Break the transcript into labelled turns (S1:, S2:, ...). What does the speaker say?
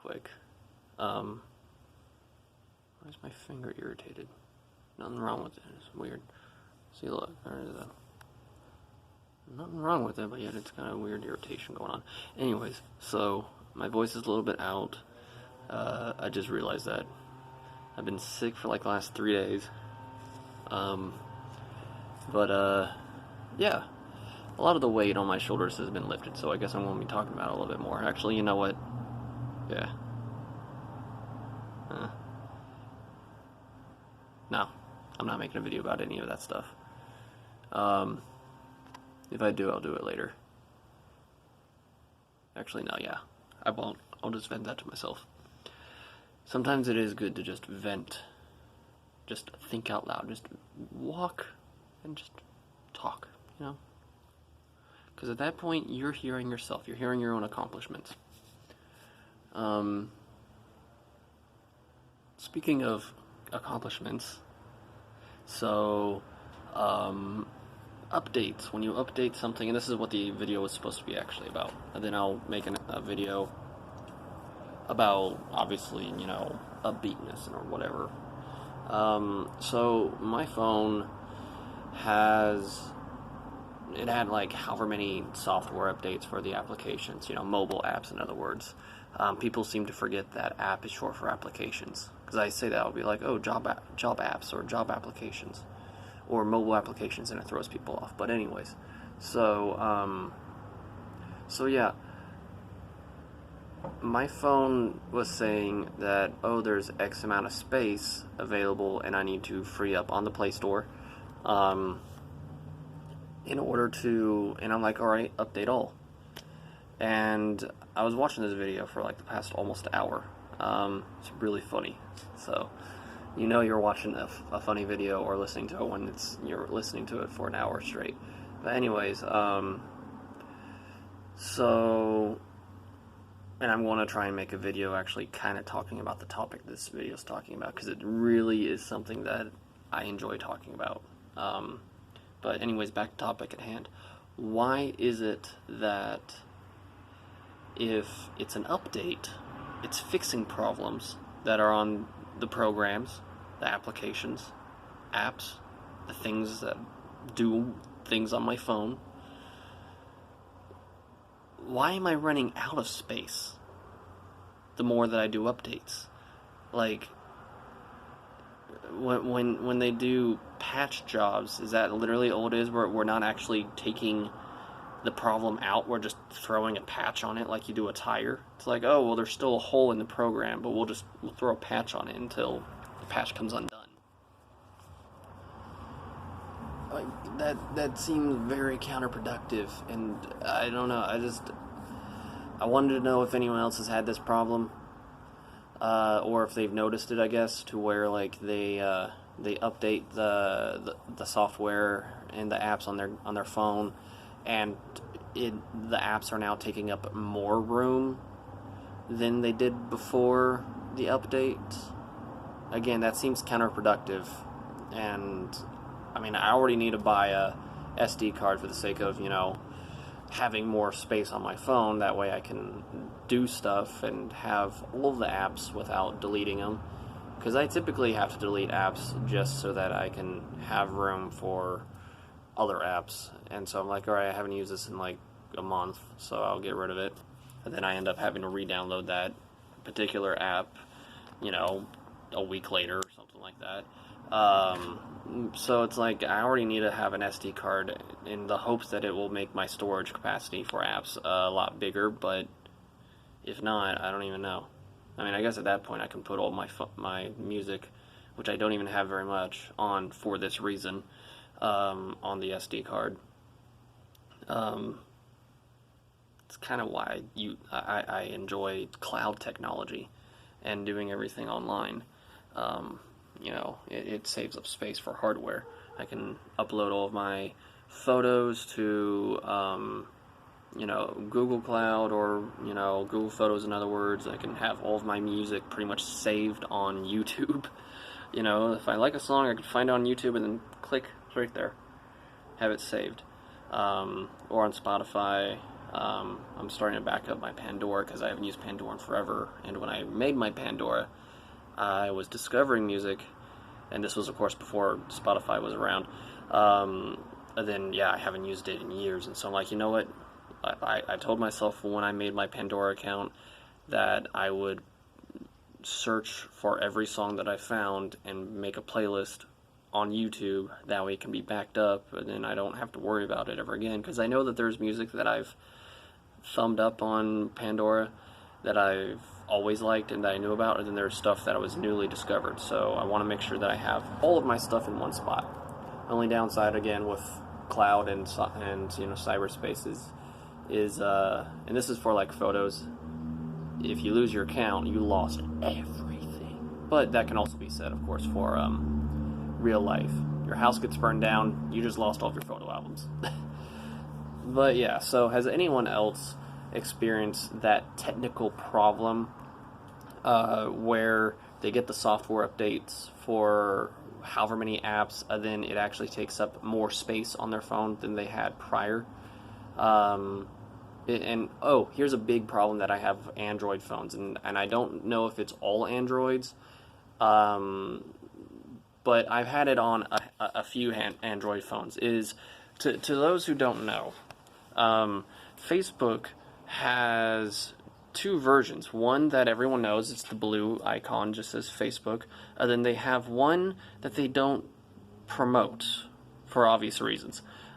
S1: quick. Why is my finger irritated? Nothing wrong with it. It's weird. See, look, there's nothing wrong with it, but yet it's kind of weird irritation going on. Anyways, so my voice is a little bit out. I just realized that I've been sick for like the last 3 days. Yeah, a lot of the weight on my shoulders has been lifted, so I guess I'm going to be talking about it a little bit more. Actually, you know what? Yeah. No, I'm not making a video about any of that stuff. If I do, I'll do it later. Actually, no, yeah. I won't. I'll just vent that to myself. Sometimes it is good to just vent. Just think out loud. Just walk and just talk, you know? Because at that point, you're hearing yourself. You're hearing your own accomplishments. Speaking of accomplishments, so, updates. When you update something, and this is what the video was supposed to be actually about, and then I'll make a video about, obviously, you know, upbeatness or whatever. So my phone had like however many software updates for the applications, you know, mobile apps in other words. People seem to forget that app is short for applications, because I say that, I'll be like, oh, job apps or job applications or mobile applications, and it throws people off. But anyways, so yeah, my phone was saying that, oh, there's X amount of space available and I need to free up on the Play Store in order to, and I'm like, alright, update all. And I was watching this video for like the past almost hour. It's really funny. So, you know you're watching a funny video or listening to it when you're listening to it for an hour straight. But anyways, so, and I'm going to try and make a video actually kind of talking about the topic this video is talking about, because it really is something that I enjoy talking about. But anyways, back to topic at hand. Why is it that if it's an update, it's fixing problems that are on the programs, the applications, apps, the things that do things on my phone? Why am I running out of space the more that I do updates? Like, when they do patch jobs, is that literally all it is? We're not actually taking the problem out, we're just throwing a patch on it like you do a tire? It's like, oh, well, there's still a hole in the program, but we'll throw a patch on it until the patch comes undone. Like, that seems very counterproductive, and I don't know, I wanted to know if anyone else has had this problem, or if they've noticed it, I guess, to where, like, they update the software and the apps on their phone, and the apps are now taking up more room than they did before the update. Again, that seems counterproductive, and I mean, I already need to buy a SD card for the sake of, you know, having more space on my phone. That way I can do stuff and have all of the apps without deleting them, because I typically have to delete apps just so that I can have room for other apps. And so I'm like, alright, I haven't used this in like a month, so I'll get rid of it. And then I end up having to re-download that particular app, you know, a week later or something like that. So it's like, I already need to have an SD card in the hopes that it will make my storage capacity for apps a lot bigger, but if not, I don't even know. I mean, I guess at that point I can put all my music, which I don't even have very much, on for this reason, on the SD card. It's kind of why I enjoy cloud technology and doing everything online. You know, it saves up space for hardware. I can upload all of my photos to, you know, Google Cloud, or, you know, Google Photos in other words. I can have all of my music pretty much saved on YouTube. You know, if I like a song, I can find it on YouTube and then click right there, have it saved. Or on Spotify. I'm starting to back up my Pandora because I haven't used Pandora in forever. And when I made my Pandora, I was discovering music, and this was, of course, before Spotify was around. And then, yeah, I haven't used it in years, and so I'm like, you know what? I told myself when I made my Pandora account that I would search for every song that I found and make a playlist on YouTube. That way it can be backed up, and then I don't have to worry about it ever again, because I know that there's music that I've thumbed up on Pandora that I've always liked and that I knew about, and then there's stuff that I was newly discovered. So I want to make sure that I have all of my stuff in one spot. Only downside, again, with cloud and cyberspace is and this is for like photos. If you lose your account, you lost everything. But that can also be said, of course, for real life. Your house gets burned down, you just lost all of your photo albums. But yeah, so has anyone else experienced that technical problem where they get the software updates for however many apps, and then it actually takes up more space on their phone than they had prior? Here's a big problem that I have with Android phones, and I don't know if it's all Androids, but I've had it on a few Android phones. Is to those who don't know, Facebook has two versions. One that everyone knows, it's the blue icon, just says Facebook. And then they have one that they don't promote for obvious reasons.